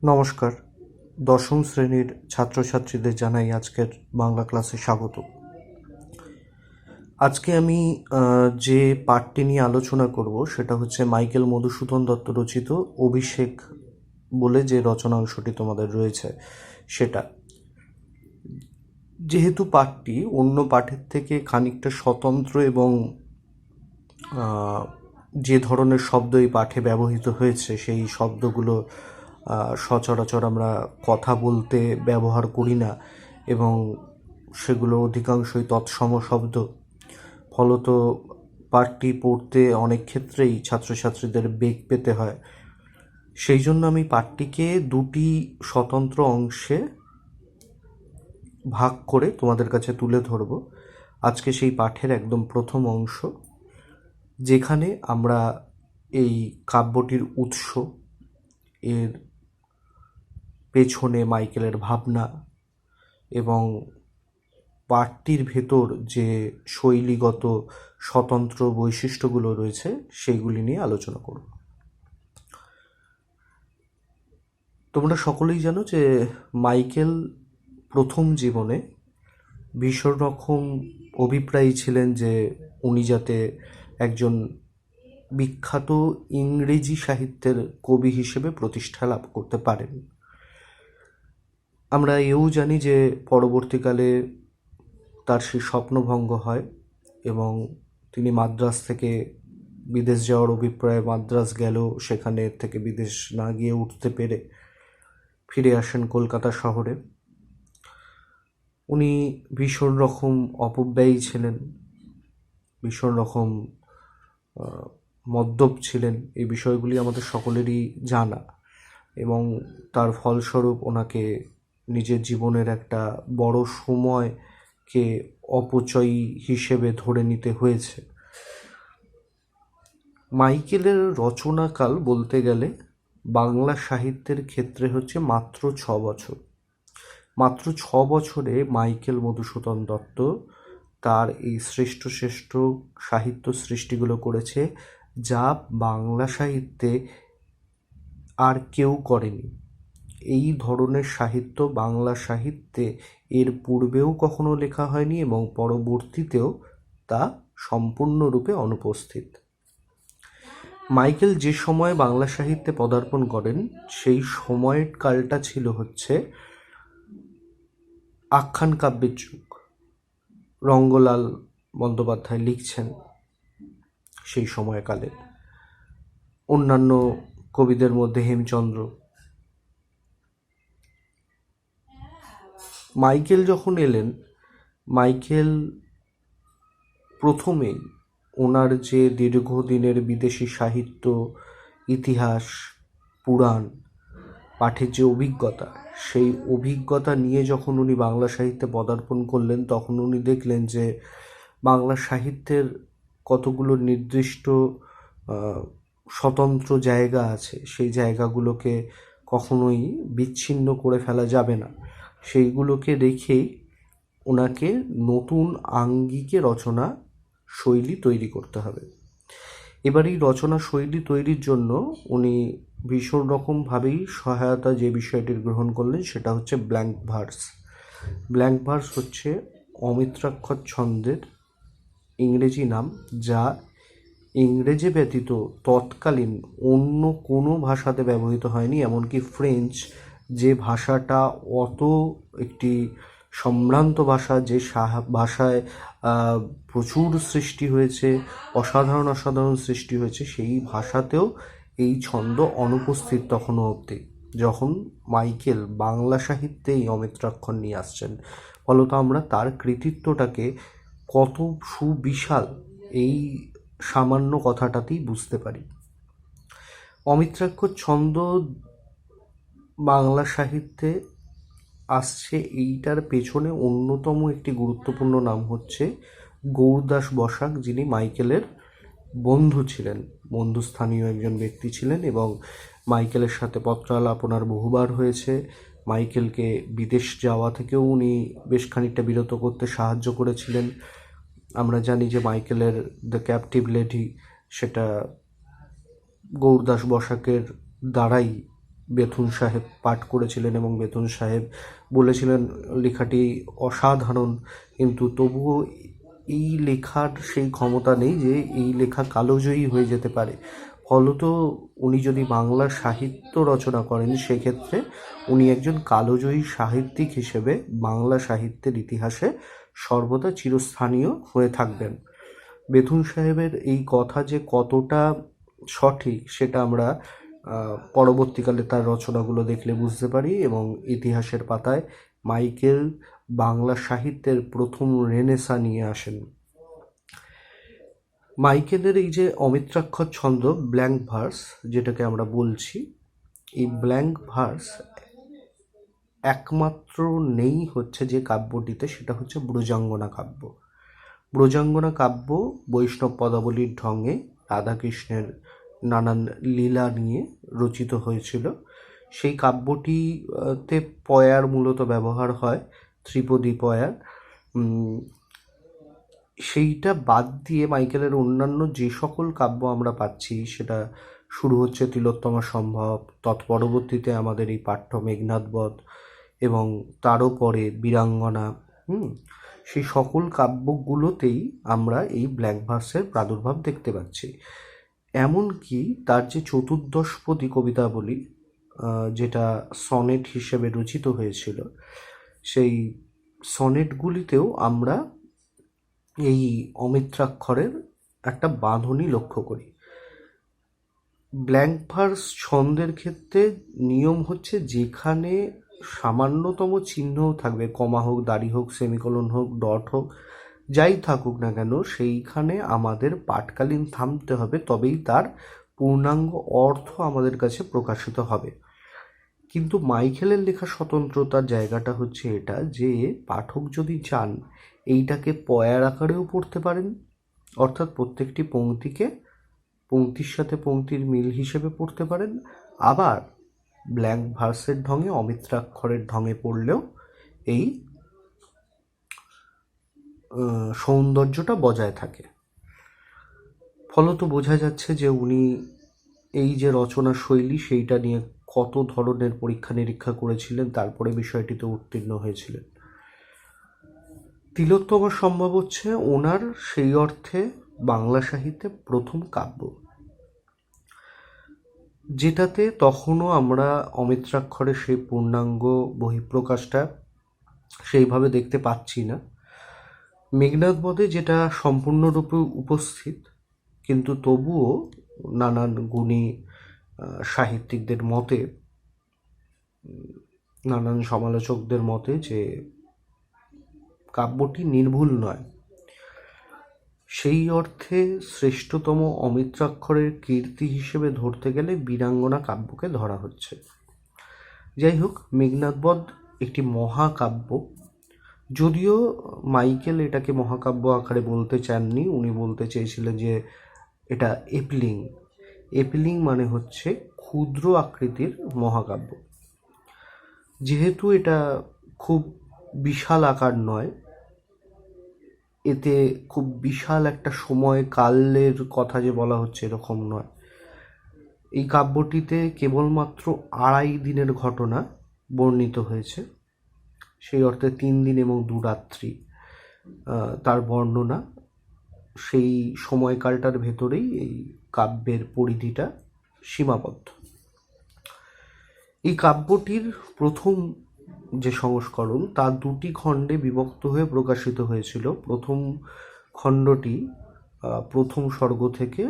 নমস্কার। দশম শ্রেণীর ছাত্রছাত্রীদের জানাই আজকের বাংলা ক্লাসে স্বাগত। আজকে আমি যে পাঠটি নিয়ে আলোচনা করব সেটা হচ্ছে মাইকেল মধুসূদন দত্ত রচিত অভিষেক বলে যে রচনাংশটি তোমাদের রয়েছে সেটা। যেহেতু পাঠটি অন্য পাঠের থেকে খানিকটা স্বতন্ত্র এবং যে ধরনের শব্দ এই পাঠে ব্যবহৃত হয়েছে সেই শব্দগুলো সচরাচর আমরা কথা বলতে ব্যবহার করি না এবং সেগুলো অধিকাংশই তৎসম শব্দ। ফলত পাঠটি পড়তে অনেক ক্ষেত্রেই ছাত্রছাত্রীদের বেগ পেতে হয়। সেই জন্য আমি পাঠটিকে দুটি স্বতন্ত্র অংশে ভাগ করে তোমাদের কাছে তুলে ধরব। আজকে সেই পাঠের একদম প্রথম অংশ, যেখানে আমরা এই কাব্যটির উৎস, এর পেছনে মাইকেলের ভাবনা এবং পাঠটির ভেতর যে শৈলীগত স্বতন্ত্র বৈশিষ্ট্যগুলো রয়েছে সেইগুলি নিয়ে আলোচনা করব। তোমরা সকলেই জানো যে মাইকেল প্রথম জীবনে ভীষণ রকম অভিপ্রায়ী ছিলেন যে উনি যাতে একজন বিখ্যাত ইংরেজি সাহিত্যের কবি হিসেবে প্রতিষ্ঠা লাভ করতে পারেন। আমরা এও জানি যে পরবর্তীকালে তার সেই স্বপ্নভঙ্গ হয় এবং তিনি মাদ্রাজ থেকে বিদেশ যাওয়ার অভিপ্রায়ে মাদ্রাজ গেল, সেখানে থেকে বিদেশ না গিয়ে উঠতে পেরে ফিরে আসেন কলকাতা শহরে। উনি ভীষণ রকম অপব্যয়ী ছিলেন, ভীষণ রকম মদ্যপ ছিলেন। এই বিষয়গুলি আমাদের সকলেরই জানা এবং তার ফলস্বরূপ ওনাকে নিজের জীবনের একটা বড় সময়কে অপচয়ী হিসেবে ধরে নিতে হয়েছে। মাইকেলের রচনাকাল বলতে গেলে বাংলা সাহিত্যের ক্ষেত্রে হচ্ছে মাত্র 6 বছর। মাত্র 6 বছরে মাইকেল মধুসূদন দত্ত তার এই শ্রেষ্ঠ শ্রেষ্ঠ সাহিত্য সৃষ্টিগুলো করেছে, যা বাংলা সাহিত্যে আর কেউ করেনি। এই ধরনের সাহিত্য বাংলা সাহিত্যে এর পূর্বেও কখনো লেখা হয়নি এবং পরবর্তীতেও তা সম্পূর্ণরূপে অনুপস্থিত। মাইকেল যে সময়ে বাংলা সাহিত্যে পদার্পণ করেন সেই সময়ের কালটা ছিল হচ্ছে আখ্যান কাব্যের যুগ। রঙ্গলাল বন্দ্যোপাধ্যায় লিখছেন সেই সময়কালে, অন্যান্য কবিদের মধ্যে হেমচন্দ্র। মাইকেল যখন এলেন, মাইকেল প্রথমেই ওনার যে দীর্ঘদিনের বিদেশি সাহিত্য, ইতিহাস, পুরাণ পাঠের যে অভিজ্ঞতা, সেই অভিজ্ঞতা নিয়ে যখন উনি বাংলা সাহিত্যে পদার্পণ করলেন, তখন উনি দেখলেন যে বাংলা সাহিত্যের কতগুলো নির্দিষ্ট স্বতন্ত্র জায়গা আছে, সেই জায়গাগুলোকে কখনোই বিচ্ছিন্ন করে ফেলা যাবে না। সেইগুলোকে রেখেই ওনাকে নতুন আঙ্গিকে রচনা শৈলী তৈরি করতে হবে। এবার এই রচনা শৈলী তৈরির জন্য উনি ভীষণ রকমভাবেই সহায়তা যে বিষয়টির গ্রহণ করলেন সেটা হচ্ছে ব্ল্যাঙ্ক ভার্স। ব্ল্যাঙ্ক ভার্স হচ্ছে অমিত্রাক্ষর ছন্দের ইংরেজি নাম, যা ইংরেজি ব্যতীত তৎকালীন অন্য কোনো ভাষাতে ব্যবহৃত হয়নি। এমনকি ফ্রেঞ্চ, যে ভাষাটা অত একটি সম্ভ্রান্ত ভাষা, যে ভাষায় প্রচুর সৃষ্টি হয়েছে, অসাধারণ অসাধারণ সৃষ্টি হয়েছে, সেই ভাষাতেও এই ছন্দ অনুপস্থিত তখনও অবধি, যখন মাইকেল বাংলা সাহিত্যে এই অমিত্রাক্ষর নিয়ে আসছেন। ফলত আমরা তার কৃতিত্বটাকে কত সুবিশাল এই সামান্য কথাটাতেই বুঝতে পারি। অমিত্রাক্ষর ছন্দ বাংলা সাহিত্যে আসছে, এইটার পেছনে অন্যতম একটি গুরুত্বপূর্ণ নাম হচ্ছে গৌরদাস বসাক, যিনি মাইকেলের বন্ধু ছিলেন, বন্ধুস্থানীয় একজন ব্যক্তি ছিলেন এবং মাইকেলের সাথে পত্রালাপ ওনার বহুবার হয়েছে। মাইকেলকে বিদেশ যাওয়া থেকেও উনি বেশ খানিকটা বিরত করতে সাহায্য করেছিলেন। আমরা জানি যে মাইকেলের দ্য ক্যাপটিভ লেডি, সেটা গৌরদাস বসাকের দ্বারাই বেথুন সাহেব পাঠ করেছিলেন এবং বেথুন সাহেব বলেছিলেন লেখাটি অসাধারণ, কিন্তু তবুও এই লেখার সেই ক্ষমতা নেই যে এই লেখা কালোজয়ী হয়ে যেতে পারে। ফলত উনি যদি বাংলা সাহিত্য রচনা করেন সেক্ষেত্রে উনি একজন কালোজয়ী সাহিত্যিক হিসেবে বাংলা সাহিত্যের ইতিহাসে সর্বদা চিরস্থানীয় হয়ে থাকবেন। বেথুন সাহেবের এই কথা যে কতটা সঠিক সেটা আমরা পরবর্তীকালে তার রচনাগুলো দেখলে বুঝতে পারি, এবং ইতিহাসের পাতায় মাইকেল বাংলা সাহিত্যের প্রথম রেনেসাঁ নিয়ে আসেন। মাইকেলের এই যে অমিত্রাক্ষর ছন্দ, ব্ল্যাঙ্ক ভার্স যেটাকে আমরা বলছি, এই ব্ল্যাঙ্ক ভার্স একমাত্র নেই হচ্ছে যে কাব্যটিতে, সেটা হচ্ছে ব্রজাঙ্গনা কাব্য। ব্রজাঙ্গনা কাব্য বৈষ্ণব পদাবলীর ঢঙে রাধাকৃষ্ণের নানান লীলা নিয়ে রচিত হয়েছিল। সেই কাব্যটিতে পয়ার মূলত ব্যবহার হয়, ত্রিপদী পয়ার। সেইটা বাদ দিয়ে মাইকেলের অন্যান্য যে সকল কাব্য আমরা পাচ্ছি, সেটা শুরু হচ্ছে তিলোত্তমা সম্ভব, তৎপরবর্তীতে আমাদের এই পাঠ্য মেঘনাদ বধ, এবং তারও পরে বীরাঙ্গনা। সেই সকল কাব্যগুলোতেই আমরা এই ব্ল্যাঙ্ক ভার্সের প্রাদুর্ভাব দেখতে পাচ্ছি। এমনকি তার যে চতুর্দশপদী কবিতাবলী, যেটা সনেট হিসেবে রচিত হয়েছিল, সেই সনেটগুলিতেও আমরা এই অমিত্রাক্ষরের একটা বাঁধনি লক্ষ্য করি। ব্ল্যাঙ্ক ভার্স ছন্দের ক্ষেত্রে নিয়ম হচ্ছে যেখানে সামান্যতম চিহ্নও থাকবে, কমা হোক, দাড়ি হোক, সেমিকোলন হোক, ডট হোক, যাই থাকুক না কেন, সেইখানে আমাদের পাঠকালীন থামতে হবে, তবেই তার পূর্ণাঙ্গ অর্থ আমাদের কাছে প্রকাশিত হবে। কিন্তু মাইকেলের লেখা স্বতন্ত্রতার জায়গাটা হচ্ছে এটা যে পাঠক যদি চান এইটাকে পয়ার আকারেও পড়তে পারেন, অর্থাৎ প্রত্যেকটি পংক্তিকে পংক্তির সাথে পংক্তির মিল হিসেবে পড়তে পারেন, আবার ব্ল্যাঙ্ক ভার্সের ঢঙে, অমিত্রাক্ষরের ঢঙে পড়লেও এই সৌন্দর্যটা বজায় থাকে। ফলত বোঝা যাচ্ছে যে উনি এই যে রচনা শৈলী সেইটা নিয়ে কত ধরনের পরীক্ষা নিরীক্ষা করেছিলেন, তারপরে বিষয়টিতে উত্তীর্ণ হয়েছিলেন। তিলোত্তমা সম্ভব হচ্ছে ওনার সেই অর্থে বাংলা সাহিত্যে প্রথম কাব্য, যেটাতে তখনও আমরা অমিত্রাক্ষরের সেই পূর্ণাঙ্গ বহিঃপ্রকাশটা সেইভাবে দেখতে পাচ্ছি না। মেঘনাদ বধে যেটা সম্পূর্ণরূপে উপস্থিত, কিন্তু তবুও নানান গুণী সাহিত্যিকদের মতে, নানান সমালোচকদের মতে যে কাব্যটি নির্ভুল নয়। সেই অর্থে শ্রেষ্ঠতম অমিত্রাক্ষরের কীর্তি হিসেবে ধরতে গেলে বীরাঙ্গনা কাব্যকে ধরা হচ্ছে। যাই হোক, মেঘনাদ বধ একটি মহাকাব্য, যদিও মাইকেল এটাকে মহাকাব্য আকারে বলতে চাননি। উনি বলতে চেয়েছিলেন যে এটা এপিলিং। এপিলিং মানে হচ্ছে ক্ষুদ্র আকৃতির মহাকাব্য। যেহেতু এটা খুব বিশাল আকার নয়, এতে খুব বিশাল একটা সময় কালের কথা যে বলা হচ্ছে এরকম নয়। এই কাব্যটিতে কেবলমাত্র 2.5 দিনের ঘটনা বর্ণিত হয়েছে, সেই অর্থে 3 দিন এবং 2 রাত্রি তার বর্ণনা। সেই সময়কালটার ভেতরেই এই কাব্যের পরিধিটা সীমাবদ্ধ। এই কাব্যটির প্রথম যে সংস্করণ তা 2টি খণ্ডে বিভক্ত হয়ে প্রকাশিত হয়েছিল। প্রথম খণ্ডটি প্রথম স্বর্গ থেকে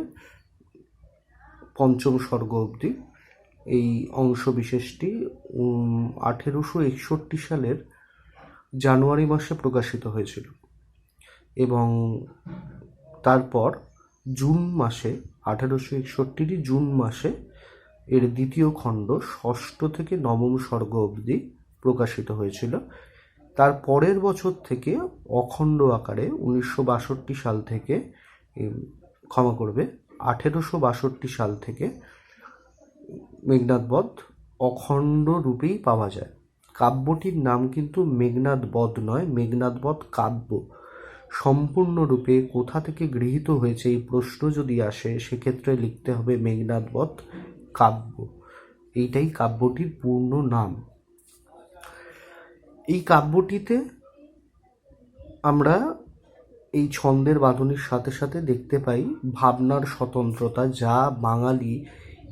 পঞ্চম স্বর্গ অবধি। এই অংশ বিশেষটি 1861 সালের জানুয়ারি মাসে প্রকাশিত হয়েছিল, এবং তারপর জুন মাসে 1861 জুন মাসে এর দ্বিতীয় খণ্ড ষষ্ঠ থেকে নবম স্বর্গ অবধি প্রকাশিত হয়েছিল। তার পরের বছর থেকে অখণ্ড আকারে 1962 সাল থেকে 1862 সাল থেকে মেঘনাদ বধ অখণ্ড রূপেই পাওয়া যায়। কাব্যটির নাম কিন্তু মেঘনাদ বধ নয়, মেঘনাদ বধ কাব্য। সম্পূর্ণরূপে কোথা থেকে গৃহীত হয়েছে এই প্রশ্ন যদি আসে, সেক্ষেত্রে লিখতে হবে মেঘনাদ বধ কাব্য। এইটাই কাব্যটির পূর্ণ নাম। এই কাব্যটিতে আমরা এই ছন্দের বাঁধনির সাথে সাথে দেখতে পাই ভাবনার স্বতন্ত্রতা, যা বাঙালি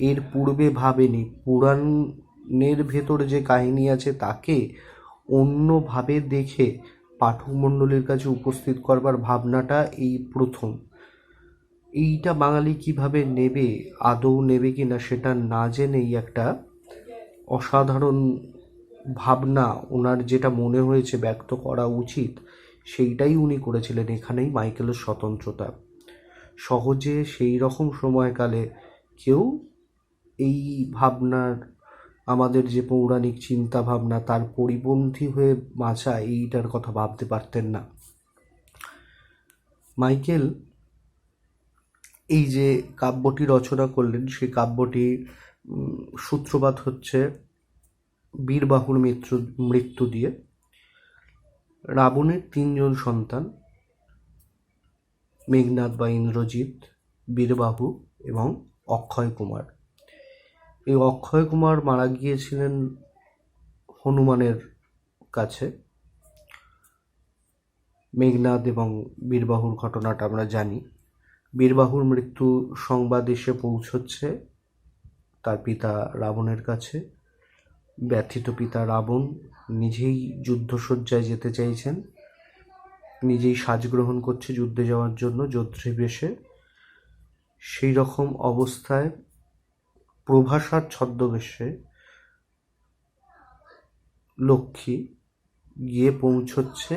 এর পূর্বে ভাবেনি। পুরাণের ভেতর যে কাহিনী আছে তাকে অন্যভাবে দেখে পাঠক মণ্ডলীর কাছে উপস্থিত করবার ভাবনাটা এই প্রথম। এইটা বাঙালি কিভাবে নেবে, আদৌ নেবে কিনা সেটা না জেনেই একটা অসাধারণ ভাবনা ওনার যেটা মনে হয়েছে ব্যক্ত করা উচিত সেইটাই উনি করেছিলেন। এখানেই মাইকেলের স্বতন্ত্রতা। সহজে সেই রকম সময়কালে কেউ এই ভাবনার, আমাদের যে পৌরাণিক চিন্তা ভাবনা তার পরিপন্থী হয়ে বাঁচা, এইটার কথা ভাবতে পারতেন না। মাইকেল এই যে কাব্যটি রচনা করলেন, সেই কাব্যটি সূত্রপাত হচ্ছে বীরবাহুর মৃত্যু দিয়ে। রাবণের 3জন সন্তান, মেঘনাদ বা ইন্দ্রজিৎ, বীরবাহু এবং অক্ষয় কুমার। এই অক্ষয় কুমার মারা গিয়েছিলেন হনুমানের কাছে। মেঘনাদ এবং বীরবাহুর ঘটনাটা আমরা জানি। বীরবাহুর মৃত্যু সংবাদ এসে পৌঁছচ্ছে তার পিতা রাবণের কাছে। ব্যথিত পিতা রাবণ নিজেই যুদ্ধসজ্জায় যেতে চাইছেন, নিজেই সাজগ্রহণ করছে যুদ্ধে যাওয়ার জন্য যোদ্ধী বেশে। সেই রকম অবস্থায় প্রভাসার ছদ্মবেশে লক্ষ্মী গিয়ে পৌঁছচ্ছে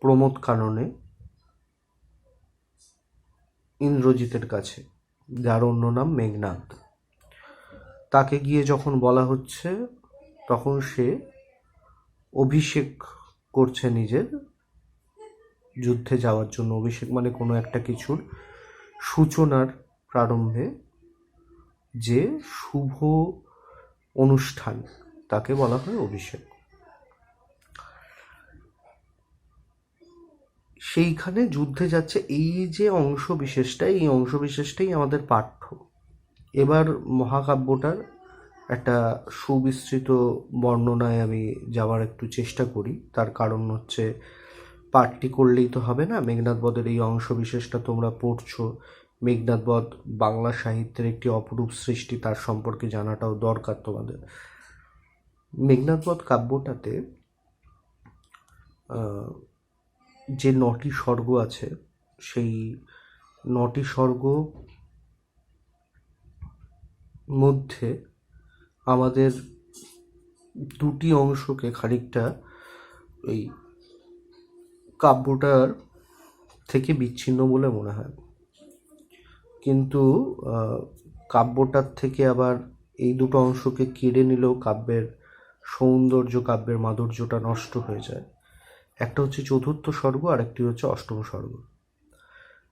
প্রমোদ কাননে ইন্দ্রজিতের কাছে, যার অন্য নাম মেঘনাদ। তাকে গিয়ে যখন বলা হচ্ছে তখন সে অভিষেক করছে নিজের যুদ্ধে যাওয়ার জন্য। অভিষেক মানে কোনো একটা কিছুর সূচনার প্রারম্ভে যে শুভ অনুষ্ঠান তাকে বলা হয় অভিষেক। সেইখানে যুদ্ধে যাচ্ছে, এই যে এই অংশবিশেষটাই আমাদের পাঠ্য। এবার মহাকাব্যটার একটা সুবিস্তৃত বর্ণনায় আমি যাওয়ার একটু চেষ্টা করি। তার কারণ হচ্ছে পাঠটি করলেই তো হবে না। মেঘনাদ বধের এই অংশবিশেষটা তোমরা পড়ছো, মেঘনাদ বধ বাংলা সাহিত্যের একটি অপরূপ সৃষ্টি, তার সম্পর্কে জানাটাও দরকার তোমাদের। মেঘনাদ বধ কাব্যটাতে যে 9টি স্বর্গ আছে, সেই 9টি স্বর্গ মধ্যে আমাদের 2টি অংশকে খানিকটা এই কাব্যটার থেকে বিচ্ছিন্ন বলে মনে হয়। কিন্তু কাব্যটার থেকে আবার এই দুটো অংশকে কেড়ে নিলেও কাব্যের সৌন্দর্য, কাব্যের মাধুর্যটা নষ্ট হয়ে যায়। একটা হচ্ছে 4র্থ স্বর্গ, আর একটি হচ্ছে 8ম স্বর্গ।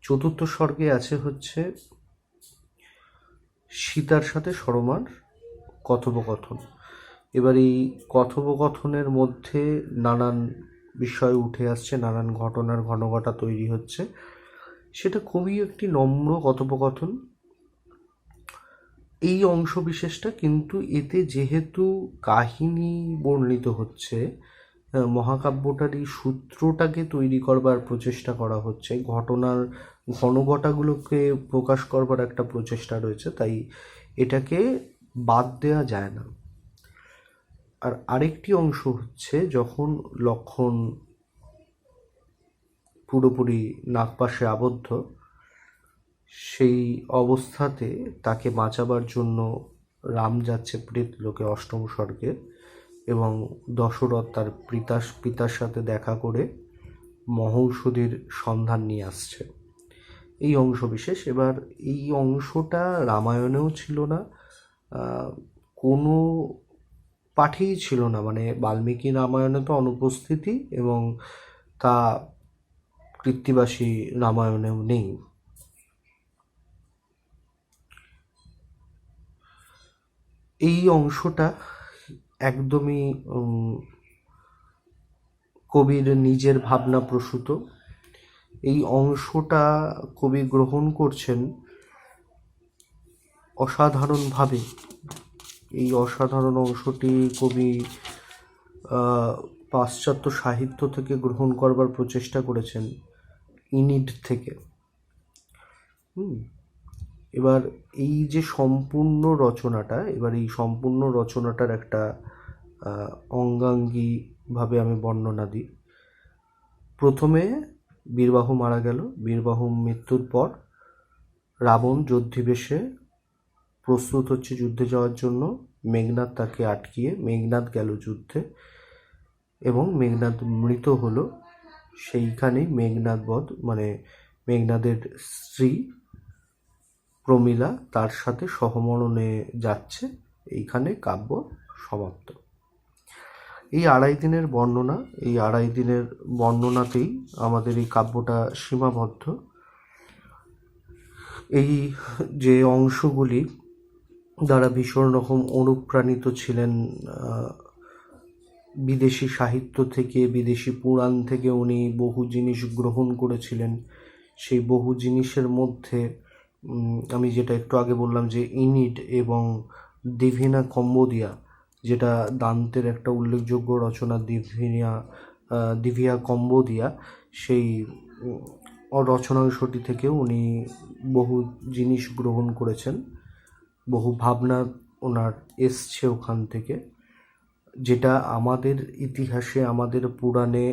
4র্থ স্বর্গে আছে হচ্ছে সীতার সাথে সরমার কথোপকথন। এবার এই কথোপকথনের মধ্যে নানান বিষয় উঠে আসছে, নানান ঘটনার ঘনঘটা তৈরি হচ্ছে। সেটা খুবই একটি নম্র কথোপকথন। এই অংশ বিশেষটা কিন্তু এতে যেহেতু কাহিনী বর্ণিত হচ্ছে, মহাকাব্যটার এই সূত্রটাকে তৈরি করবার প্রচেষ্টা করা হচ্ছে, ঘটনার ঘনঘটাগুলোকে প্রকাশ করবার একটা প্রচেষ্টা রয়েছে, তাই এটাকে বাদ দেওয়া যায় না। আর আরেকটি অংশ হচ্ছে যখন লক্ষণ পুরোপুরি নাগপাশে আবদ্ধ, সেই অবস্থাতে তাকে বাঁচাবার জন্য রাম যাচ্ছে প্রেতলোকে 8ম স্বর্গে, এবং দশরথ তার পিতার সাথে দেখা করে মহৌষধির সন্ধান নিয়ে আসছে। এই অংশ বিশেষ। এবার এই অংশটা রামায়ণেও ছিল না, কোনো পাঠেই ছিল না, মানে বাল্মীকি রামায়ণে তো অনুপস্থিতি, এবং তা কৃত্তিবাসী রামায়ণেও নেই। এই অংশটা একদমই কবির নিজের ভাবনা প্রসূত। এই অংশটা কবি গ্রহণ করছেন অসাধারণভাবে। এই অসাধারণ অংশটি কবি পাশ্চাত্য সাহিত্য থেকে গ্রহণ করবার প্রচেষ্টা করেছেন, ইনিড থেকে। এবার এই যে সম্পূর্ণ রচনাটা, এবার এই সম্পূর্ণ রচনাটার একটা অঙ্গাঙ্গিভাবে আমি বর্ণনা দিই। প্রথমে বীরবাহু মারা গেল। বীরবাহু মৃত্যুর পর রাবণ যুদ্ধবেশে প্রস্তুত হচ্ছে যুদ্ধে যাওয়ার জন্য। মেঘনাদ তাকে আটকিয়ে, মেঘনাদ গেল যুদ্ধে এবং মেঘনাদ মৃত হলো। সেইখানেই মেঘনাদ বধ, মানে মেঘনাদের স্ত্রী প্রমীলা তার সাথে সহমরণে যাচ্ছে। এইখানে কাব্য সমাপ্ত। এই 2.5 দিনের বর্ণনা, এই 2.5 দিনের বর্ণনাতেই আমাদের এই কাব্যটা সীমাবদ্ধ। এই যে অংশগুলি দ্বারা ভীষণ রকম অনুপ্রাণিত ছিলেন, বিদেশি সাহিত্য থেকে, বিদেশি পুরাণ থেকে উনি বহু জিনিস গ্রহণ করেছিলেন। সেই বহু জিনিসের মধ্যে আমি যেটা একটু আগে বললাম যে ইনিড এবং ডিভিনা কম্বোডিয়া, যেটা দান্তের একটা উল্লেখযোগ্য রচনা, ডিভিয়া কম্বোডিয়া, সেই রচনাংশটি থেকেও উনি বহু জিনিস গ্রহণ করেছেন, বহু ভাবনা ওনার এসছে ওখান থেকে, যেটা আমাদের ইতিহাসে, আমাদের পুরাণে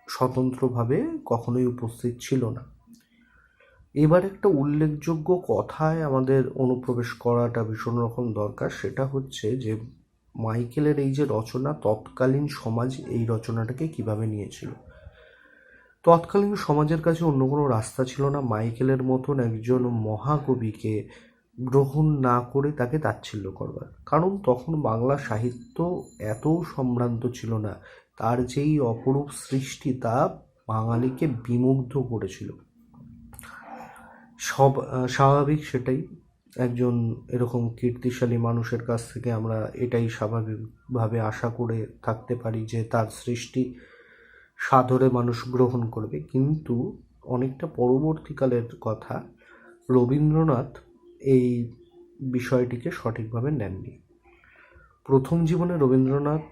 স্বতন্ত্রভাবে কখনোই উপস্থিত ছিল না। এবার একটা উল্লেখযোগ্য কথায় আমাদের অনুপ্রবেশ করাটা ভীষণ রকম দরকার। সেটা হচ্ছে যে মাইকেলের এই যে রচনা, তৎকালীন সমাজ এই রচনাটাকে কিভাবে নিয়েছিল। তৎকালীন সমাজের কাছে অন্য কোনো রাস্তা ছিল না মাইকেলের মতন একজন মহাকবিকে গ্রহণ না করে তাকে তাচ্ছিল্য করবার। কারণ তখন বাংলা সাহিত্য এত সম্ভ্রান্ত ছিল না। তার যেই অপরূপ সৃষ্টি, তা বাঙালিকে বিমুগ্ধ করেছিল। স্বাভাবিক সেটাই। একজন এরকম কীর্তিশালী মানুষের কাছ থেকে আমরা এটাই স্বাভাবিকভাবে আশা করে থাকতে পারি যে তার সৃষ্টি সাদরে মানুষ গ্রহণ করবে। কিন্তু অনেকটা পরবর্তীকালের কথা, রবীন্দ্রনাথ এই বিষয়টিকে সঠিকভাবে নেননি। প্রথম জীবনে রবীন্দ্রনাথ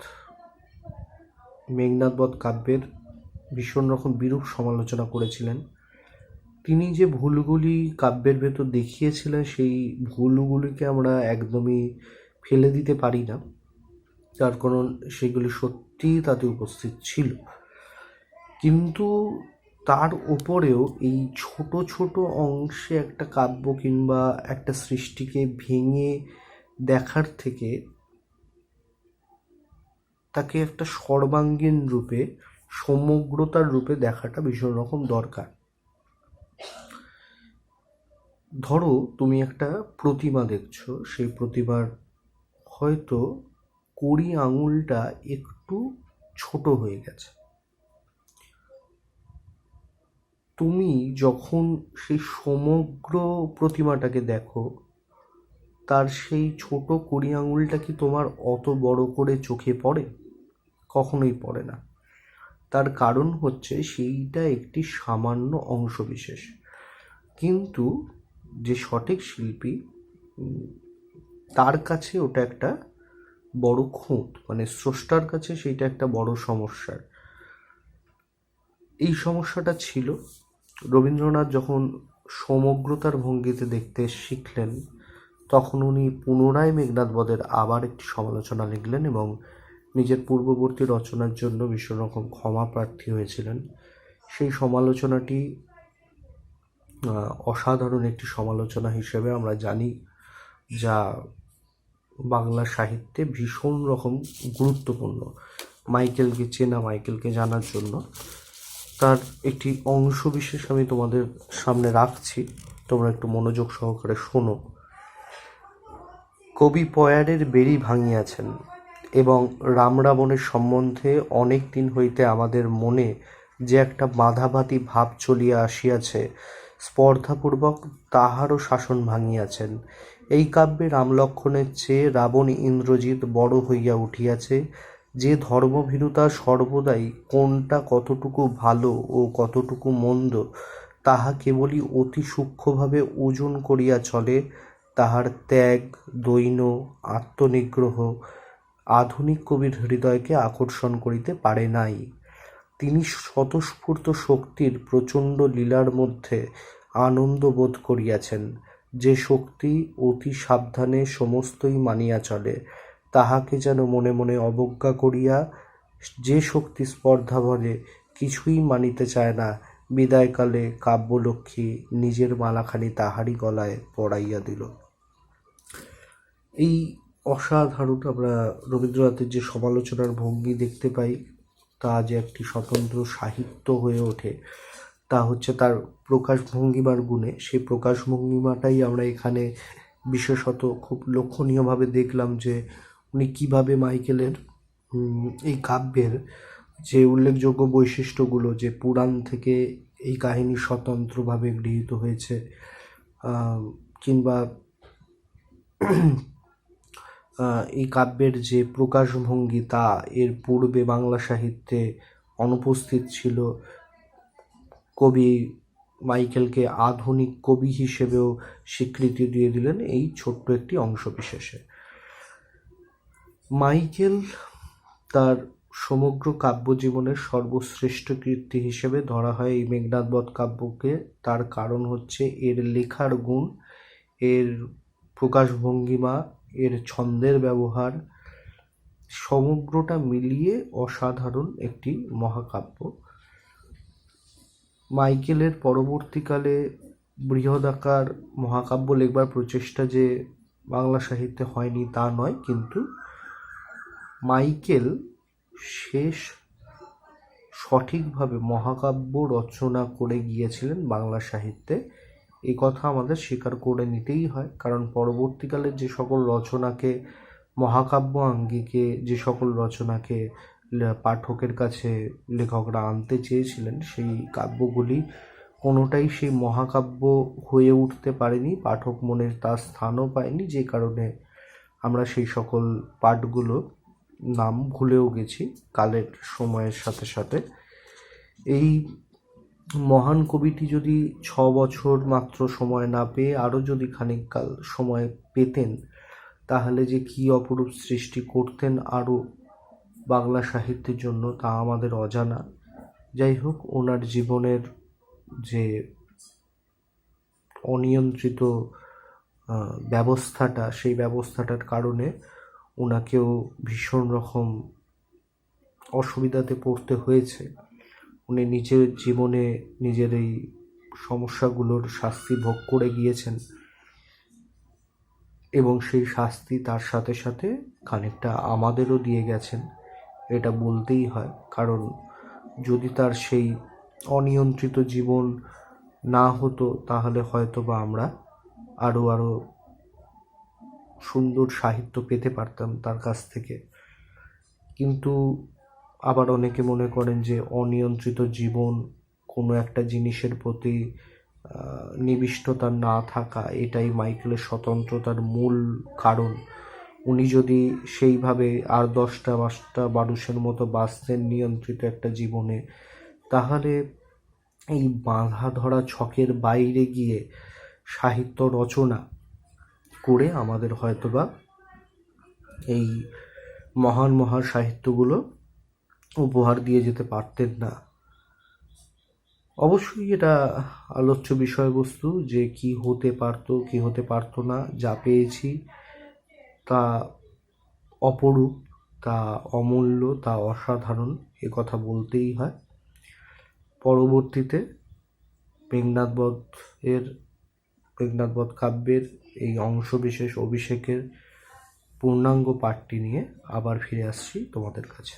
মেঘনাদ বধ কাব্যের ভীষণ রকম বিরূপ সমালোচনা করেছিলেন। তিনি যে ভুলগুলি কাব্যের ভেতর দেখিয়েছিলেন, সেই ভুলগুলিকে আমরা একদমই ফেলে দিতে পারি না, তার কারণ সেগুলি সত্যিই তাতে উপস্থিত ছিল। কিন্তু তার উপরেও এই ছোট ছোট অংশে একটা কাব্য কিংবা একটা সৃষ্টিকে ভেঙে দেখার থেকে তাকে একটা সর্বাঙ্গীন রূপে, সমগ্রতার রূপে দেখাটা ভীষণ রকম দরকার। ধরো তুমি একটা প্রতিমা দেখছো, সেই প্রতিমার হয়তো 20 আঙুলটা একটু ছোট হয়ে গেছে। তুমি যখন সেই সমগ্র প্রতিমাটাকে দেখো, তার সেই ছোট 20 আঙুলটা কি তোমার অত বড় করে চোখে পড়ে? কখনোই পড়ে না। তার কারণ হচ্ছে সেইটা একটি সামান্য অংশবিশেষ। কিন্তু যে সঠিক শিল্পী, তার কাছে ওটা একটা বড় খুঁত, মানে স্রষ্টার কাছে সেইটা একটা বড় সমস্যার। এই সমস্যাটা ছিল। রবীন্দ্রনাথ যখন সমগ্রতার ভঙ্গিতে দেখতে শিখলেন, তখন উনি পুনরায় মেঘনাদ বধের আবার একটি সমালোচনা লিখলেন এবং নিজের পূর্ববর্তী রচনার জন্য ভীষণ রকম ক্ষমা প্রার্থী হয়েছিলেন। সেই সমালোচনাটি অসাধারণ একটি সমালোচনা হিসেবে আমরা জানি, যা বাংলা সাহিত্যে ভীষণ রকম গুরুত্বপূর্ণ। মাইকেলকে চেনা, মাইকেলকে জানার জন্য তার একটি অংশ বিশেষ আমি তোমাদের সামনে রাখছি, তোমরা একটু মনোযোগ সহকারে শোনো। কবি পয়ারের বেড়ি ভাঙিয়াছেন এবং রাম রাবণের সম্বন্ধে অনেক দিন হইতে আমাদের মনে যে একটা বাঁধাবাঁধি ভাব চলিয়া আসিয়াছে, স্পর্ধাপূর্বক তাহারও শাসন ভাঙিয়াছেন। এই কাব্যে রামলক্ষ্মণের চেয়ে রাবণ ইন্দ্রজিৎ বড় হইয়া উঠিয়াছে। যে ধর্মভীরুতা সর্বদাই কোনটা কতটুকু ভালো ও কতটুকু মন্দ তাহা কেবলই অতি সূক্ষ্মভাবে ওজন করিয়া চলে, তাহার ত্যাগ, দৈন্য, আত্মনিগ্রহ আধুনিক কবির হৃদয়কে আকর্ষণ করিতে পারে নাই। তিনি স্বতঃস্ফূর্ত শক্তির প্রচণ্ড লীলার মধ্যে আনন্দ বোধ করিয়াছেন। যে শক্তি অতি সাবধানে সমস্তই মানিয়া চলে, তাহাকে যেন মনে মনে অবজ্ঞা করিয়া, যে শক্তি স্পর্ধাভরে কিছুই মানিতে চায় না, বিদায়কালে কাব্যলক্ষ্মী নিজের মালাখানি তাহারই গলায় পরাইয়া দিল। এই অসাধারণ আমরা রবীন্দ্রনাথের যে সমালোচনার ভঙ্গি দেখতে পাই, তা যে একটি স্বতন্ত্র সাহিত্য হয়ে ওঠে, তা হচ্ছে তার প্রকাশভঙ্গিমার গুণে। সেই প্রকাশভঙ্গিমাটাই আমরা এখানে বিশেষত খুব লক্ষণীয়ভাবে দেখলাম, যে উনি কীভাবে মাইকেলের এই কাব্যের যে উল্লেখযোগ্য বৈশিষ্ট্যগুলো, যে পুরাণ থেকে এই কাহিনী স্বতন্ত্রভাবে গৃহীত হয়েছে, কিংবা এই কাব্যের যে প্রকাশভঙ্গি তা এর পূর্বে বাংলা সাহিত্যে অনুপস্থিত ছিল। কবি মাইকেলকে আধুনিক কবি হিসেবেও স্বীকৃতি দিয়ে দিলেন এই ছোট্ট একটি অংশবিশেষে। মাইকেল তার সমগ্র কাব্যজীবনের সর্বশ্রেষ্ঠ কীর্তি হিসেবে ধরা হয় এই মেঘনাদ বধ কাব্যকে। তার কারণ হচ্ছে এর লেখার গুণ, এর প্রকাশভঙ্গিমা, এর ছন্দের ব্যবহার, সমগ্রটা মিলিয়ে অসাধারণ একটি মহাকাব্য। মাইকেলের পরবর্তীকালে বৃহদাকার মহাকাব্য লেখবার প্রচেষ্টা যে বাংলা সাহিত্যে হয়নি তা নয়, কিন্তু মাইকেল শেষ সঠিকভাবে মহাকাব্য রচনা করে গিয়েছিলেন বাংলা সাহিত্যে, এই কথা আমাদের স্বীকার করে নিতেই হয়। কারণ পরবর্তীকালে যে সকল রচনাকে মহাকাব্য আঙ্গিকে, যে সকল রচনাকে পাঠকের কাছে লেখকরা আনতে চেয়েছিলেন, সেই কাব্যগুলি কোনোটাই সেই মহাকাব্য হয়ে উঠতে পারেনি, পাঠক মনের তার স্থানও পায়নি, যে কারণে আমরা সেই সকল পাঠগুলো নাম ভুলেও গেছি কালের সময়ের সাথে সাথে। এই মহান কবিটি যদি 6 বছর মাত্র সময় না পেয়ে আরও যদি খানিক কাল সময় পেতেন, তাহলে যে কী অপরূপ সৃষ্টি করতেন আরও বাংলা সাহিত্যের জন্য, তা আমাদের অজানা। যাই হোক, ওনার জীবনের যে অনিয়ন্ত্রিত ব্যবস্থাটা, সেই ব্যবস্থাটার কারণে ওনাকেও ভীষণ রকম অসুবিধাতে পড়তে হয়েছে। উনি নিজের জীবনে নিজের এই সমস্যাগুলোর শাস্তি ভোগ করে গিয়েছেন, এবং সেই শাস্তি তার সাথে সাথে খানিকটা আমাদেরও দিয়ে গেছেন, এটা বলতেই হয়। কারণ যদি তার সেই অনিয়ন্ত্রিত জীবন না হতো, তাহলে হয়তো বা আমরা আরও সুন্দর সাহিত্য পেতে পারতাম তার কাছ থেকে। কিন্তু আবার অনেকে মনে করেন যে অনিয়ন্ত্রিত জীবন, কোনো একটা জিনিসের প্রতি নিবিষ্টতা না থাকা, এটাই মাইকেলের স্বতন্ত্রতার মূল কারণ। উনি যদি সেইভাবে আর 10টা 5টা মানুষের মতো বাঁচতেন নিয়ন্ত্রিত একটা জীবনে, তাহলে এই বাঁধা ধরা ছকের বাইরে গিয়ে সাহিত্য রচনা করে আমাদের হয়তোবা এই মহান মহান সাহিত্যগুলো উপহার দিয়ে যেতে পারতেন না। অবশ্যই এটা আলোচ্য বিষয়বস্তু, যে কি হতে পারতো কি হতে পারতো না। যা পেয়েছি তা অপরূপ, তা অমূল্য, তা অসাধারণ, এ কথা বলতেই হয়। পরবর্তীতে মেঘনাদ বধ কাব্যের এই অংশবিশেষ অভিষেকের পূর্ণাঙ্গ পাঠটি নিয়ে আবার ফিরে আসছি তোমাদের কাছে।